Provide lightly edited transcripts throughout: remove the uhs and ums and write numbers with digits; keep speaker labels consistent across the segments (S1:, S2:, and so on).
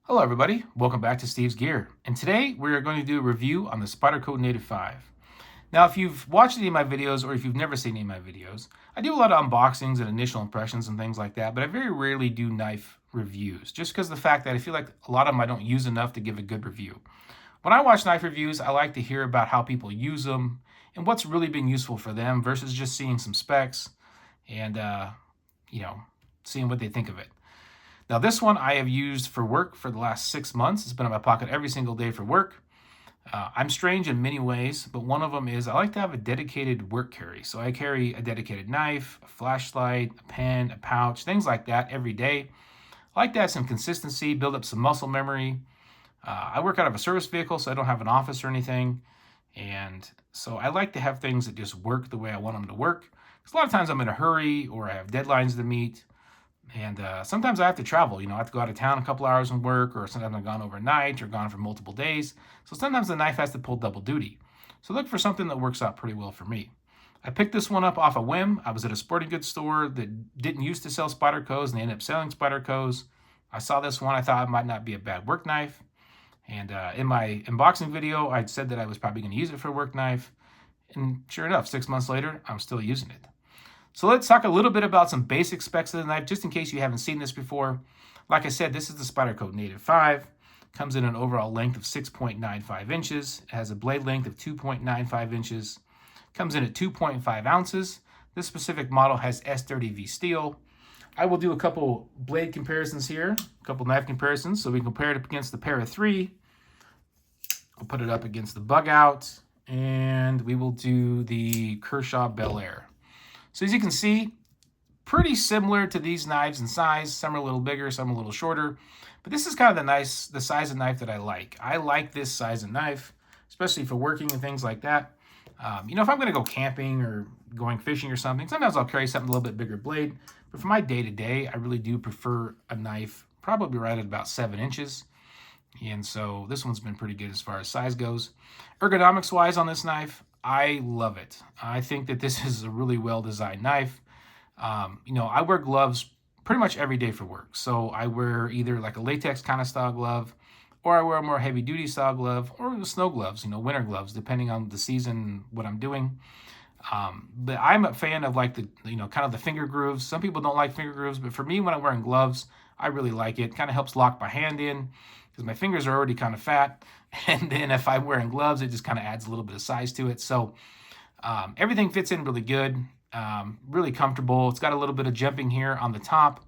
S1: Hello everybody, welcome back to Steve's Gear. And today we're going to do a review on the Spyderco Native 5. Now if you've watched any of my videos or if you've never seen any of my videos, I do a lot of unboxings and initial impressions and things like that, but I very rarely do knife reviews just because of the fact that I feel like a lot of them I don't use enough to give a good review. When I watch knife reviews, I like to hear about how people use them and what's really been useful for them versus just seeing some specs and, you know, seeing what they think of it. Now this one I have used for work for the last 6 months. It's been in my pocket every single day for work. I'm strange in many ways, but one of them is I like to have a dedicated work carry. So I carry a dedicated knife, a flashlight, a pen, a pouch, things like that every day. I like to have some consistency, build up some muscle memory. I work out of a service vehicle, so I don't have an office or anything. And so I like to have things that just work the way I want them to work. Because a lot of times I'm in a hurry or I have deadlines to meet. And sometimes I have to travel. I have to go out of town a couple hours and work, or sometimes I've gone overnight or gone for multiple days. So sometimes the knife has to pull double duty. So look for something that works out pretty well for me. I picked this one up off a whim. I was at a sporting goods store that didn't used to sell Spydercos, and they ended up selling Spydercos. I saw this one. I thought it might not be a bad work knife. And in my unboxing video, I said that I was probably going to use it for a work knife. And sure enough, 6 months later, I'm still using it. So let's talk a little bit about some basic specs of the knife, just in case you haven't seen this before. Like I said, this is the Spyderco Native 5. Comes in an overall length of 6.95 inches. It has a blade length of 2.95 inches. Comes in at 2.5 ounces. This specific model has S30V steel. I will do a couple blade comparisons here, a couple knife comparisons. So we compare it against the Para 3. We'll put it up against the Bug Out. And we will do the Kershaw Bel Air. So as you can see, pretty similar to these knives in size. Some are a little bigger, some a little shorter. But this is kind of the size of knife that I like. I like this size of knife, especially for working and things like that. If I'm going to go camping or going fishing or something, sometimes I'll carry something a little bit bigger blade. But for my day-to-day, I really do prefer a knife probably right at about 7 inches. And so this one's been pretty good as far as size goes. Ergonomics-wise on this knife, I love it. I think that this is a really well-designed knife. I wear gloves pretty much every day for work. So I wear either like a latex kind of style glove, or I wear a more heavy-duty style glove, or snow gloves, winter gloves, depending on the season, what I'm doing. But I'm a fan of like the, kind of the finger grooves. Some people don't like finger grooves, but for me, when I'm wearing gloves, I really like it. Kind of helps lock my hand in because my fingers are already kind of fat. And then if I'm wearing gloves, it just kind of adds a little bit of size to it. So everything fits in really good, really comfortable. It's got a little bit of jumping here on the top,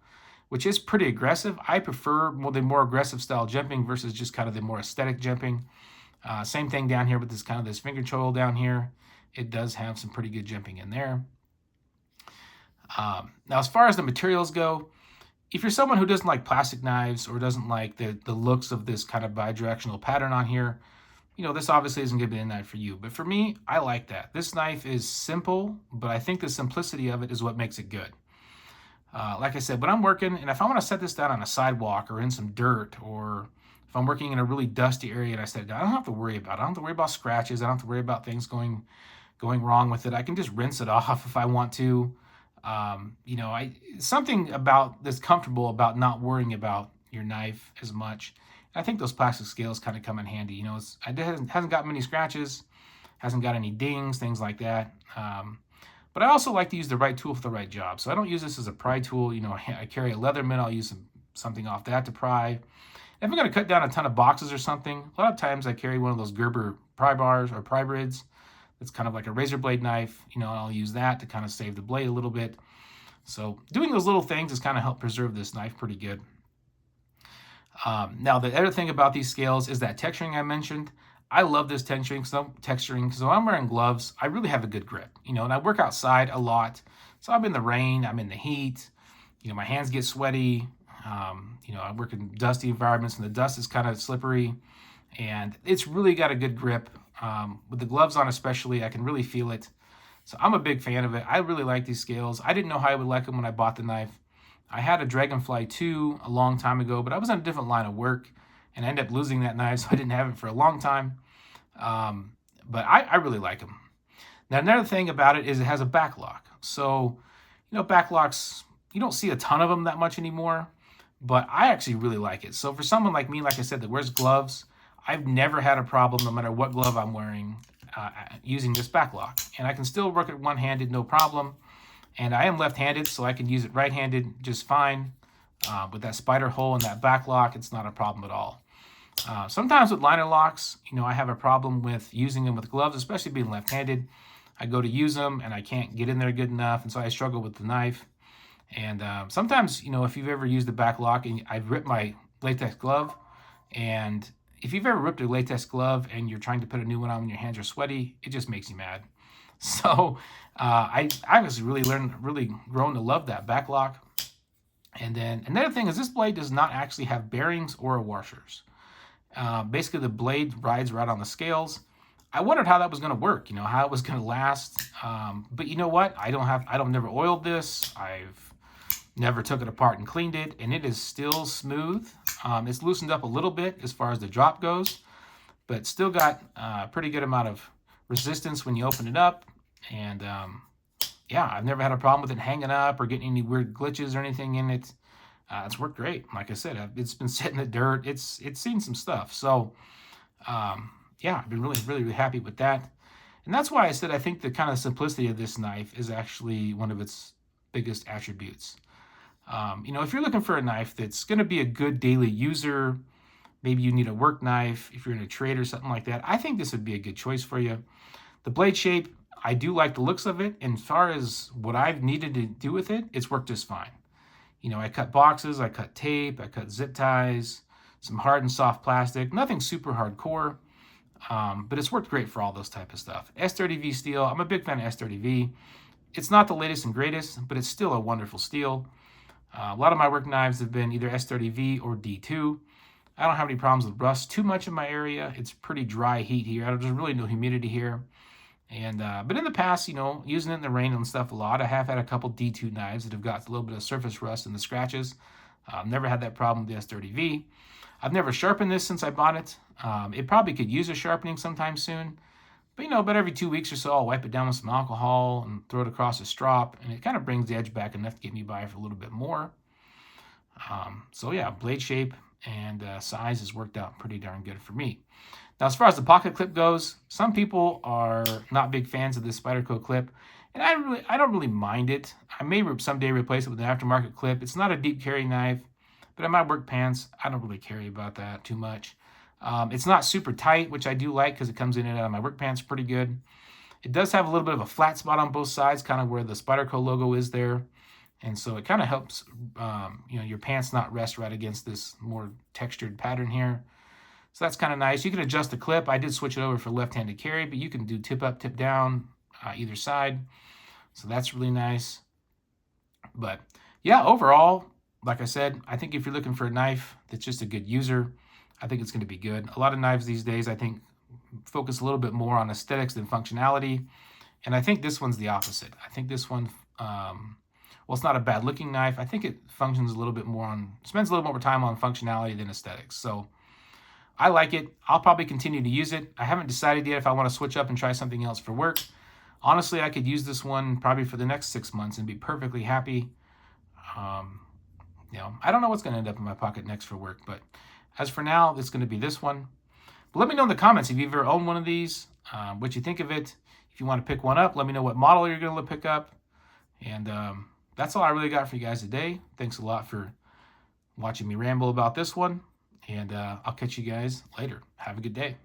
S1: which is pretty aggressive. I prefer the more aggressive style jumping versus just kind of the more aesthetic jumping. Same thing down here with this finger choil down here. It does have some pretty good jumping in there. Now, as far as the materials go, if you're someone who doesn't like plastic knives or doesn't like the looks of this kind of bidirectional pattern on here, this obviously isn't going to be a knife for you. But for me, I like that. This knife is simple, but I think the simplicity of it is what makes it good. Like I said, when I'm working, and if I want to set this down on a sidewalk or in some dirt, or if I'm working in a really dusty area and I set it down, I don't have to worry about it. I don't have to worry about scratches. I don't have to worry about things going wrong with it. I can just rinse it off if I want to. Something about that's comfortable about not worrying about your knife as much. I think those plastic scales kind of come in handy. It hasn't got many scratches, hasn't got any dings, things like that. But I also like to use the right tool for the right job. So I don't use this as a pry tool. I carry a Leatherman. I'll use something off that to pry. If I'm going to cut down a ton of boxes or something, a lot of times I carry one of those Gerber pry bars or pry grids. It's kind of like a razor blade knife. I'll use that to kind of save the blade a little bit. So doing those little things has kind of helped preserve this knife pretty good. Now, the other thing about these scales is that texturing I mentioned. I love this texturing because when I'm wearing gloves, I really have a good grip. And I work outside a lot. So I'm in the rain, I'm in the heat. My hands get sweaty. I work in dusty environments and the dust is kind of slippery. And it's really got a good grip. With the gloves on especially, I can really feel it. So I'm a big fan of it. I really like these scales. I didn't know how I would like them when I bought the knife. I had a Dragonfly 2 a long time ago, but I was on a different line of work, and I ended up losing that knife, so I didn't have it for a long time. But I really like them. Now, another thing about it is it has a back lock. So, back locks, you don't see a ton of them that much anymore. but I actually really like it. So for someone like me, like I said, that wears gloves, I've never had a problem, no matter what glove I'm wearing, using this back lock. And I can still work it one-handed, no problem. And I am left-handed, so I can use it right-handed just fine. With that spider hole and that back lock, it's not a problem at all. Sometimes with liner locks, I have a problem with using them with gloves, especially being left-handed. I go to use them and I can't get in there good enough, and so I struggle with the knife. And sometimes, if you've ever used the back lock and I've ripped my latex glove, and if you've ever ripped a latex glove and you're trying to put a new one on when your hands are sweaty, it just makes you mad. So I was really grown to love that back lock. And then another thing is this blade does not actually have bearings or washers. Basically, the blade rides right on the scales. I wondered how that was going to work, how it was going to last. But you know what? I don't never oiled this. I've never took it apart and cleaned it, and it is still smooth. It's loosened up a little bit as far as the drop goes, but still got a pretty good amount of resistance when you open it up. And yeah, I've never had a problem with it hanging up or getting any weird glitches or anything in it. It's worked great. Like I said, it's been sitting in the dirt. It's seen some stuff. So yeah, I've been really happy with that. And that's why I said I think the kind of simplicity of this knife is actually one of its biggest attributes. If you're looking for a knife that's going to be a good daily user, maybe you need a work knife, if you're in a trade or something like that, I think this would be a good choice for you. The blade shape, I do like the looks of it. And as far as what I've needed to do with it, it's worked just fine. I cut boxes, I cut tape, I cut zip ties, some hard and soft plastic, nothing super hardcore, but it's worked great for all those type of stuff. S30V steel, I'm a big fan of S30V. It's not the latest and greatest, but it's still a wonderful steel. A lot of my work knives have been either S30V or D2. I don't have any problems with rust too much in my area. It's pretty dry heat here. There's really no humidity here. And but in the past, using it in the rain and stuff a lot, I have had a couple D2 knives that have got a little bit of surface rust in the scratches. Never had that problem with the S30V. I've never sharpened this since I bought it. It probably could use a sharpening sometime soon. But about every 2 weeks or so, I'll wipe it down with some alcohol and throw it across a strop, and it kind of brings the edge back enough to get me by for a little bit more. So yeah, blade shape and size has worked out pretty darn good for me. Now, as far as the pocket clip goes, some people are not big fans of this Spyderco clip, and I don't really mind it. I may someday replace it with an aftermarket clip. It's not a deep carry knife, but in my work pants, I don't really care about that too much. It's not super tight, which I do like because it comes in and out of my work pants pretty good. It does have a little bit of a flat spot on both sides, kind of where the Spyderco logo is there. And so it kind of helps, your pants not rest right against this more textured pattern here. So that's kind of nice. You can adjust the clip. I did switch it over for left-handed carry, but you can do tip up, tip down, either side. So that's really nice. But yeah, overall, like I said, I think if you're looking for a knife that's just a good user, I think it's going to be good. A lot of knives these days, I think, focus a little bit more on aesthetics than functionality. And I think this one's the opposite. I think this one, well, it's not a bad looking knife. I think it functions a little bit more spends a little more time on functionality than aesthetics. So I like it. I'll probably continue to use it. I haven't decided yet if I want to switch up and try something else for work. Honestly, I could use this one probably for the next 6 months and be perfectly happy. I don't know what's going to end up in my pocket next for work, but as for now, it's going to be this one. But let me know in the comments if you've ever owned one of these, what you think of it. If you want to pick one up, let me know what model you're going to pick up. And that's all I really got for you guys today. Thanks a lot for watching me ramble about this one. And I'll catch you guys later. Have a good day.